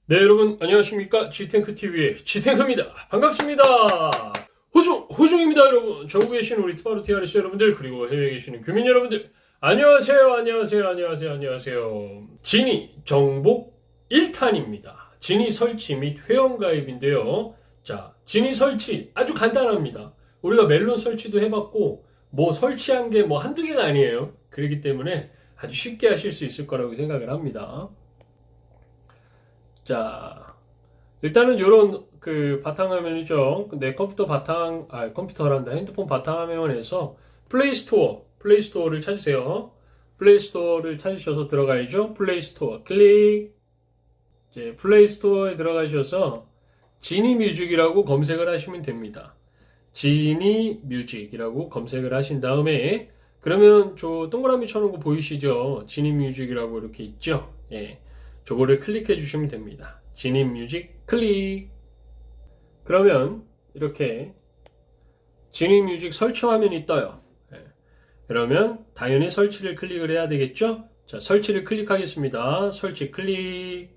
네, 여러분 안녕하십니까? 지탱크TV의 지탱크입니다. 반갑습니다. 호중입니다, 여러분. 전국에 계신 우리 트바로 TRS 여러분들, 그리고 해외에 계시는 교민 여러분들, 안녕하세요. 진이 정복 1탄입니다. 진이 설치 및 회원가입인데요. 자, 진이 설치 아주 간단합니다. 우리가 멜론 설치도 해봤고, 뭐 설치한 게 뭐 한두 개가 아니에요. 그렇기 때문에 아주 쉽게 하실 수 있을 거라고 생각을 합니다. 자, 일단은 요런 그 바탕화면이죠. 내 컴퓨터란다. 핸드폰 바탕화면에서 플레이스토어를 찾으세요. 플레이스토어를 찾으셔서 들어가야죠. 플레이스토어 클릭. 이제 플레이스토어에 들어가셔서 지니뮤직이라고 검색을 하시면 됩니다. 지니뮤직이라고 검색을 하신 다음에 그러면 저 동그라미 쳐놓은 거 보이시죠? 지니뮤직이라고 이렇게 있죠? 예. 저거를 클릭해 주시면 됩니다. 지니뮤직 클릭. 그러면 이렇게 지니뮤직 설치 화면이 떠요. 예. 그러면 당연히 설치를 클릭을 해야 되겠죠? 자, 설치를 클릭하겠습니다. 설치 클릭.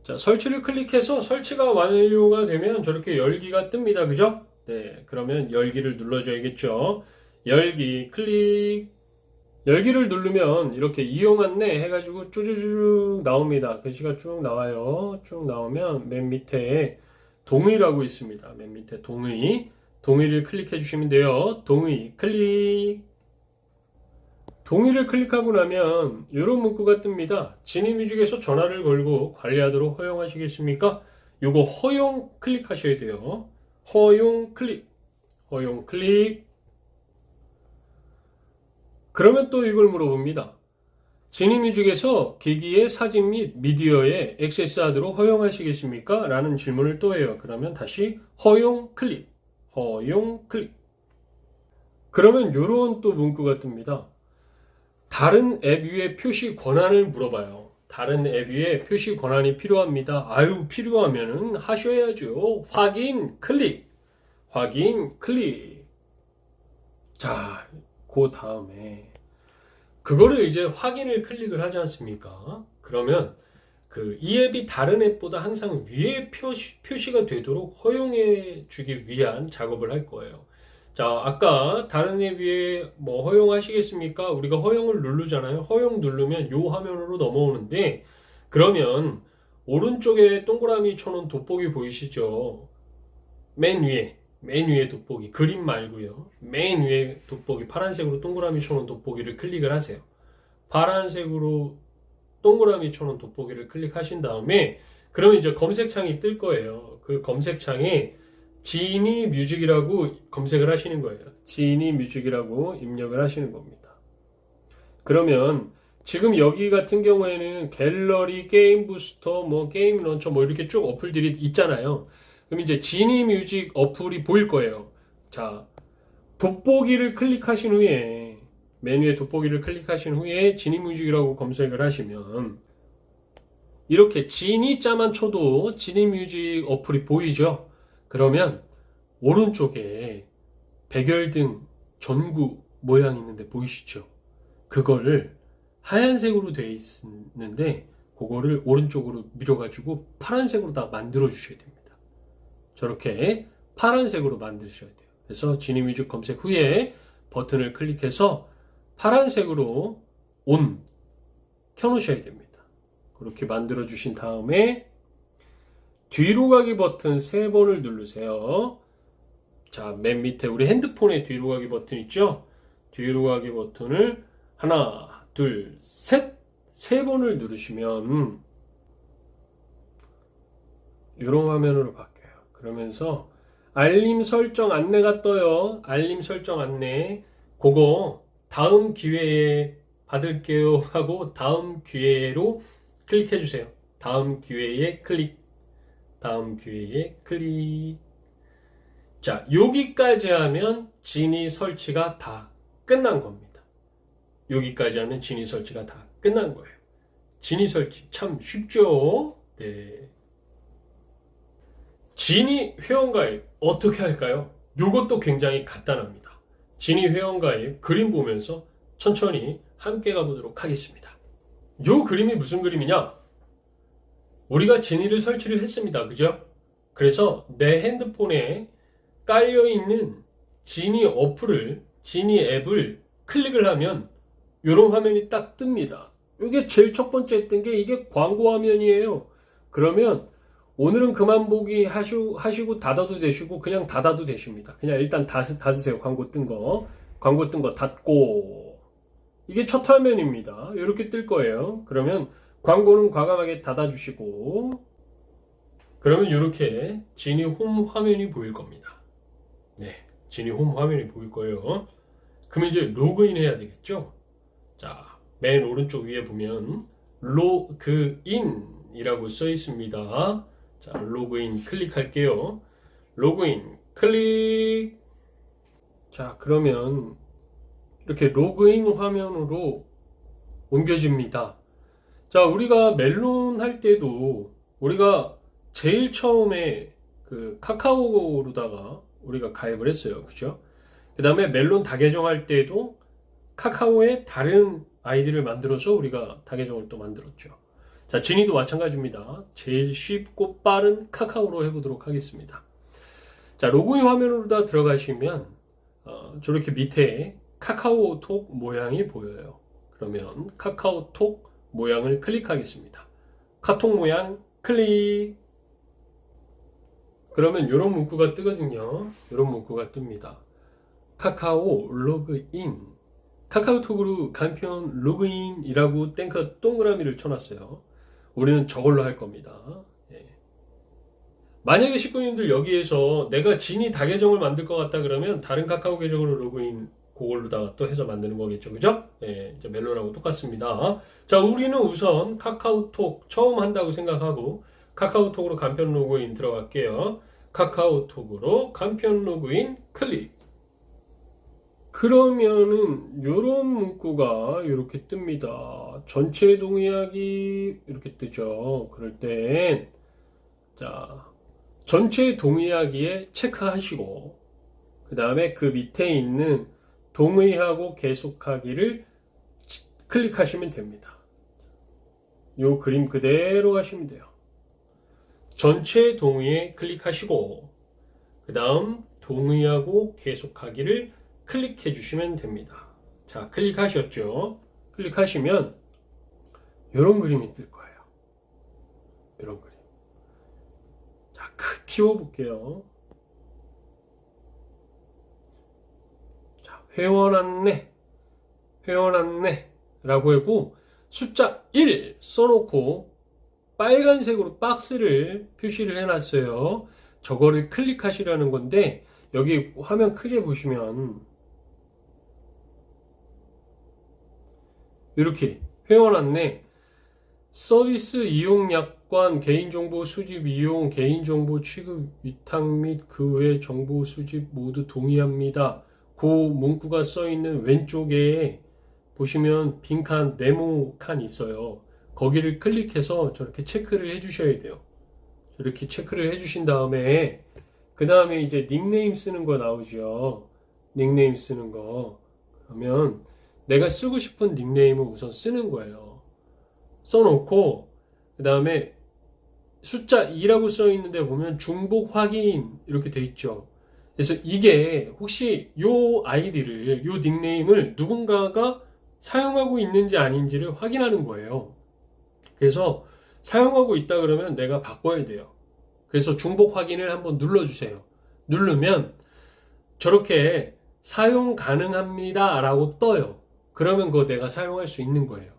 자, 설치를 클릭해서 설치가 완료가 되면 저렇게 열기가 뜹니다. 그죠? 네, 그러면 열기를 눌러줘야겠죠? 열기 클릭. 열기를 누르면 이렇게 이용 안내 해가지고 쭈쭈쭈 나옵니다. 글씨가 쭉 나와요. 쭉 나오면 맨 밑에 동의라고 있습니다. 맨 밑에 동의를 클릭해 주시면 돼요. 동의 클릭. 동의를 클릭하고 나면 이런 문구가 뜹니다. 지니뮤직에서 전화를 걸고 관리하도록 허용하시겠습니까? 요거 허용 클릭하셔야 돼요. 허용 클릭. 그러면 또 이걸 물어봅니다. 지니뮤직에서 기기의 사진 및 미디어에 액세스하도록 허용하시겠습니까? 라는 질문을 또 해요. 그러면 다시 허용 클릭. 그러면 이런 또 문구가 뜹니다. 다른 앱 위에 표시 권한을 물어봐요. 다른 앱 위에 표시 권한이 필요합니다. 필요하면은 하셔야죠. 확인 클릭. 자, 그 다음에 그거를 이제 확인을 클릭을 하지 않습니까? 그러면 이 앱이 다른 앱보다 항상 위에 표시가 되도록 허용해 주기 위한 작업을 할 거예요. 자, 아까 다른 앱 위에 뭐 허용하시겠습니까? 우리가 허용을 누르잖아요. 허용 누르면 요 화면으로 넘어오는데 그러면 오른쪽에 동그라미 쳐놓은 돋보기 보이시죠? 맨 위에 돋보기, 그림 말고요. 맨 위에 돋보기, 파란색으로 동그라미 쳐놓은 돋보기를 클릭을 하세요. 파란색으로 동그라미 쳐놓은 돋보기를 클릭하신 다음에 그러면 이제 검색창이 뜰 거예요. 그 검색창에 지니뮤직이라고 검색을 하시는 거예요. 지니뮤직이라고 입력을 하시는 겁니다. 그러면 지금 여기 같은 경우에는 갤러리, 게임 부스터, 뭐 게임 런처 뭐 이렇게 쭉 어플들이 있잖아요. 그럼 이제 지니뮤직 어플이 보일 거예요. 자, 돋보기를 클릭하신 후에 메뉴에 돋보기를 클릭하신 후에 지니뮤직이라고 검색을 하시면 이렇게 지니자만 쳐도 지니뮤직 어플이 보이죠? 그러면 오른쪽에 백열등 전구 모양 있는데 보이시죠? 그거를 하얀색으로 되어 있는데 그거를 오른쪽으로 밀어가지고 파란색으로 다 만들어 주셔야 됩니다. 저렇게 파란색으로 만드셔야 돼요. 그래서 지니뮤직 검색 후에 버튼을 클릭해서 파란색으로 온 켜놓으셔야 됩니다. 그렇게 만들어 주신 다음에 뒤로 가기 버튼 3번을 누르세요. 자, 맨 밑에 우리 핸드폰에 뒤로 가기 버튼 있죠? 뒤로 가기 버튼을 하나, 둘, 셋! 3번을 누르시면 이런 화면으로 바뀌어요. 그러면서 알림 설정 안내가 떠요. 알림 설정 안내. 그거 다음 기회에 받을게요 하고 다음 기회로 클릭해 주세요. 다음 기회에 클릭. 자, 여기까지 하면 지니 설치가 다 끝난 겁니다. 여기까지 하면 지니 설치가 다 끝난 거예요. 지니 설치 참 쉽죠? 네. 지니 회원가입 어떻게 할까요? 이것도 굉장히 간단합니다. 지니 회원가입 그림 보면서 천천히 함께 가보도록 하겠습니다. 이 그림이 무슨 그림이냐? 우리가 지니를 설치를 했습니다. 그죠? 그래서 내 핸드폰에 깔려있는 지니 어플을, 지니 앱을 클릭을 하면 이런 화면이 딱 뜹니다. 이게 제일 첫 번째 했던 게 이게 광고 화면이에요. 그러면 오늘은 그만 보기 하시고 닫아도 되시고 그냥 닫아도 되십니다. 그냥 일단 닫으세요. 광고 뜬 거. 광고 뜬 거 닫고. 이게 첫 화면입니다. 이렇게 뜰 거예요. 그러면 광고는 과감하게 닫아주시고, 그러면 이렇게 지니 홈 화면이 보일 겁니다. 네, 지니 홈 화면이 보일 거예요. 그러면 이제 로그인 해야 되겠죠? 자, 맨 오른쪽 위에 보면 로그인이라고 써 있습니다. 자, 로그인 클릭할게요. 로그인 클릭. 자, 그러면 이렇게 로그인 화면으로 옮겨집니다. 자, 우리가 멜론 할 때도 우리가 제일 처음에 그 카카오로다가 우리가 가입을 했어요. 그죠? 그 다음에 멜론 다계정할 때도 카카오에 다른 아이디를 만들어서 우리가 다계정을 또 만들었죠. 자, 지니도 마찬가지입니다. 제일 쉽고 빠른 카카오로 해보도록 하겠습니다. 자, 로그인 화면으로 다 들어가시면 저렇게 밑에 카카오톡 모양이 보여요. 그러면 카카오톡 모양을 클릭하겠습니다. 카톡 모양 클릭. 그러면 이런 문구가 뜨거든요. 이런 문구가 뜹니다. 카카오 로그인. 카카오톡으로 간편 로그인이라고 땡커 동그라미를 쳐놨어요. 우리는 저걸로 할 겁니다. 예. 만약에 식구님들 여기에서 내가 지니 다계정을 만들 것 같다 그러면 다른 카카오 계정으로 로그인 그걸로다가 또 해서 만드는 거겠죠. 그죠? 예, 이제 멜론하고 똑같습니다. 자, 우리는 우선 카카오톡 처음 한다고 생각하고 카카오톡으로 간편 로그인 들어갈게요. 카카오톡으로 간편 로그인 클릭. 그러면은 요런 문구가 이렇게 뜹니다. 전체 동의하기 이렇게 뜨죠. 그럴 땐 자, 전체 동의하기에 체크하시고 그 다음에 그 밑에 있는 동의하고 계속하기를 클릭하시면 됩니다. 요 그림 그대로 하시면 돼요. 전체 동의에 클릭하시고 그 다음 동의하고 계속하기를 클릭해 주시면 됩니다. 자, 클릭하셨죠? 클릭하시면 이런 그림이 뜰 거예요. 이런 그림. 자, 키워볼게요. 자, 회원 안내 라고 하고 숫자 1 써놓고 빨간색으로 박스를 표시를 해놨어요. 저거를 클릭하시라는 건데 여기 화면 크게 보시면 이렇게 회원 안내, 서비스 이용 약관, 개인정보 수집 이용, 개인정보 취급 위탁 및 그 외 정보 수집 모두 동의합니다. 그 문구가 써 있는 왼쪽에 보시면 빈칸 네모 칸 있어요. 거기를 클릭해서 저렇게 체크를 해주셔야 돼요. 이렇게 체크를 해주신 다음에 그 다음에 이제 닉네임 쓰는 거 나오죠. 닉네임 쓰는 거. 그러면 내가 쓰고 싶은 닉네임을 우선 쓰는 거예요. 써놓고 그 다음에 숫자 2라고 써 있는데 보면 중복 확인 이렇게 돼 있죠. 그래서 이게 혹시 요 아이디를, 요 닉네임을 누군가가 사용하고 있는지 아닌지를 확인하는 거예요. 그래서 사용하고 있다 그러면 내가 바꿔야 돼요. 그래서 중복 확인을 한번 눌러주세요. 누르면 저렇게 사용 가능합니다 라고 떠요. 그러면 그거 내가 사용할 수 있는 거예요.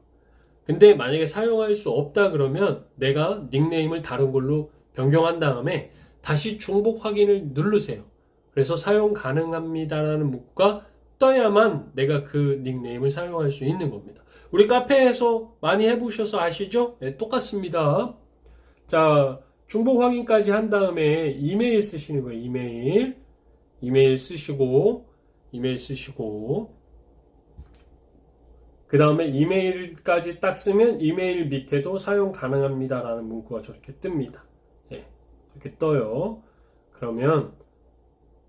근데 만약에 사용할 수 없다 그러면 내가 닉네임을 다른 걸로 변경한 다음에 다시 중복 확인을 누르세요. 그래서 사용 가능합니다라는 문구가 떠야만 내가 그 닉네임을 사용할 수 있는 겁니다. 우리 카페에서 많이 해보셔서 아시죠? 네, 똑같습니다. 자, 중복 확인까지 한 다음에 이메일 쓰시는 거예요. 이메일 쓰시고 그 다음에 이메일까지 딱 쓰면 이메일 밑에도 사용 가능합니다 라는 문구가 저렇게 뜹니다. 예, 이렇게 떠요. 그러면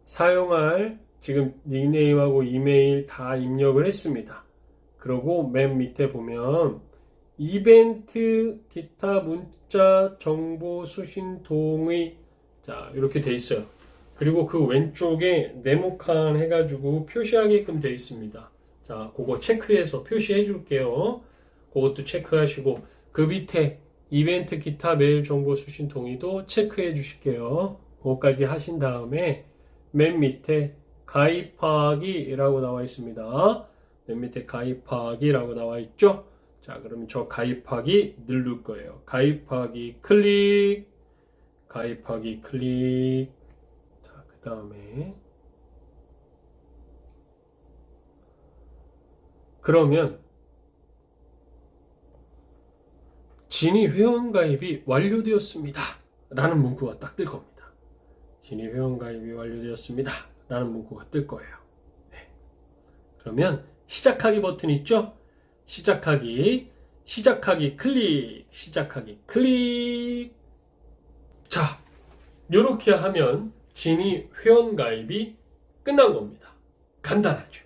사용할 지금 닉네임하고 이메일 다 입력을 했습니다. 그리고 맨 밑에 보면 이벤트 기타 문자 정보 수신 동의 자 이렇게 돼 있어요. 그리고 그 왼쪽에 네모칸 해가지고 표시하게끔 돼 있습니다. 자 그거 체크해서 표시해 줄게요. 그것도 체크하시고 그 밑에 이벤트 기타 메일 정보 수신 동의도 체크해 주실게요. 그거까지 하신 다음에 맨 밑에 가입하기라고 나와 있습니다. 맨 밑에 가입하기라고 나와 있죠? 자, 그러면 저 가입하기 누를 거예요. 가입하기 클릭, 가입하기 클릭. 자, 그 다음에 그러면 진위 회원 가입이 완료되었습니다. 라는 문구가 딱 뜰 겁니다. 진위 회원 가입이 완료되었습니다. 라는 문구가 뜰 거예요. 네. 그러면 시작하기 버튼 있죠? 시작하기 클릭, 시작하기 클릭. 자, 이렇게 하면 진위 회원 가입이 끝난 겁니다. 간단하죠?